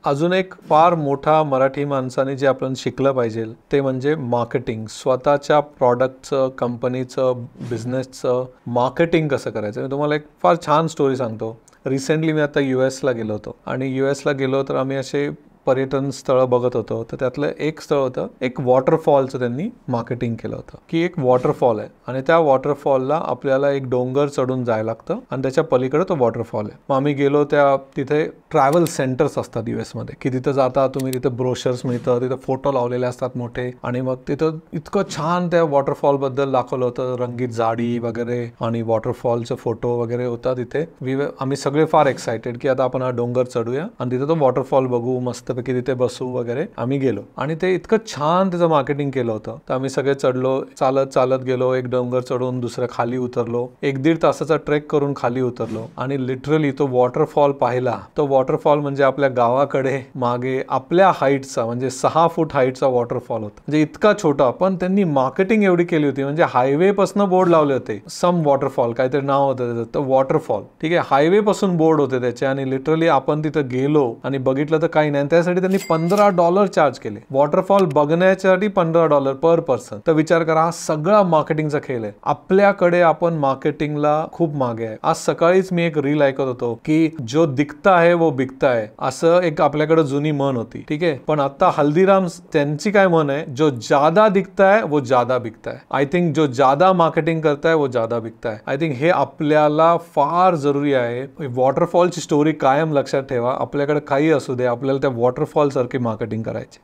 अजून एक फार मोठा मराठी माणसाने जे आपण शिकलं पाहिजे ते म्हणजे मार्केटिंग. स्वतःच्या प्रॉडक्टचं, कंपनीचं, बिझनेसचं मार्केटिंग कसं करायचं. मी तुम्हाला एक फार छान स्टोरी सांगतो. रिसेंटली मी आता US ला गेलो होतो आणि US ला गेलो तर आम्ही असे पर्यटन स्थळ बघत होतो. तर त्यातलं एक स्थळ होतं, एक वॉटरफॉलचं त्यांनी मार्केटिंग केलं होतं की एक वॉटरफॉल आहे आणि त्या वॉटरफॉलला आपल्याला एक डोंगर चढून जायला लागतं आणि त्याच्या पलीकडे तो वॉटरफॉल आहे. मग आम्ही गेलो, त्या तिथे ट्रॅव्हल सेंटर्स असतात US मध्ये की तिथं जाता तुम्ही, तिथे ब्रोशर्स मिळतं, तिथं फोटो लावलेले असतात मोठे आणि मग तिथं इतकं छान त्या वॉटरफॉल बद्दल दाखवलं होतं, रंगीत झाडी वगैरे आणि वॉटरफॉलचे फोटो वगैरे होता तिथे. आम्ही सगळे फार एक्साइटेड की आता आपण हा डोंगर चढूया आणि तिथे तो वॉटरफॉल बघू, मस्तपैकी तिथे बसू वगैरे. आम्ही गेलो आणि ते इतकं छान त्याचं मार्केटिंग केलं होतं. तर आम्ही सगळे चढलो, चालत चालत गेलो, एक डोंगर चढून दुसऱ्या खाली उतरलो, 1-1.5 तासाचा ट्रेक करून खाली उतरलो आणि लिटरली तो वॉटरफॉल पाहिला. तो वॉटरफॉल म्हणजे आपल्या गावाकडे मागे आपल्या हाईटचा, म्हणजे 6 फूट हाईटचा वॉटरफॉल होता. म्हणजे इतका छोटा, पण त्यांनी मार्केटिंग एवढी केली होती. म्हणजे हायवे पासून बोर्ड लावले होते, सम वॉटरफॉल काहीतरी नाव होतं त्याचं, वॉटरफॉल. ठीक आहे, हायवे पासून बोर्ड होते त्याचे आणि लिटरली आपण तिथं गेलो आणि बघितलं तर काही नाही. त्यासाठी त्यांनी $15 चार्ज केले वॉटरफॉल बघण्यासाठी, $15 पर पर्सन. तर विचार करा, हा सगळा मार्केटिंगचा खेळ आहे. आपल्याकडे आपण मार्केटिंगला खूप मागे आहे. आज सकाळीच मी एक रील ऐकत होतो की जो दिखता है वो बिकता है, असं एक आपल्याकडे जुनी म्हण होती. ठीक आहे, पण आता हल्दीराम्स त्यांची काय म्हण आहे, जो ज्यादा दिखता है वो ज्यादा बिकता है. आय थिंक जो ज्यादा मार्केटिंग करता है वो ज्यादा बिकता है. आय थिंक हे आपल्याला फार जरुरी आहे. वॉटरफॉलची स्टोरी कायम लक्षात ठेवा. आपल्याकडे काही असू दे, आपल्याला त्या वॉटरफॉल सारखी मार्केटिंग करायची.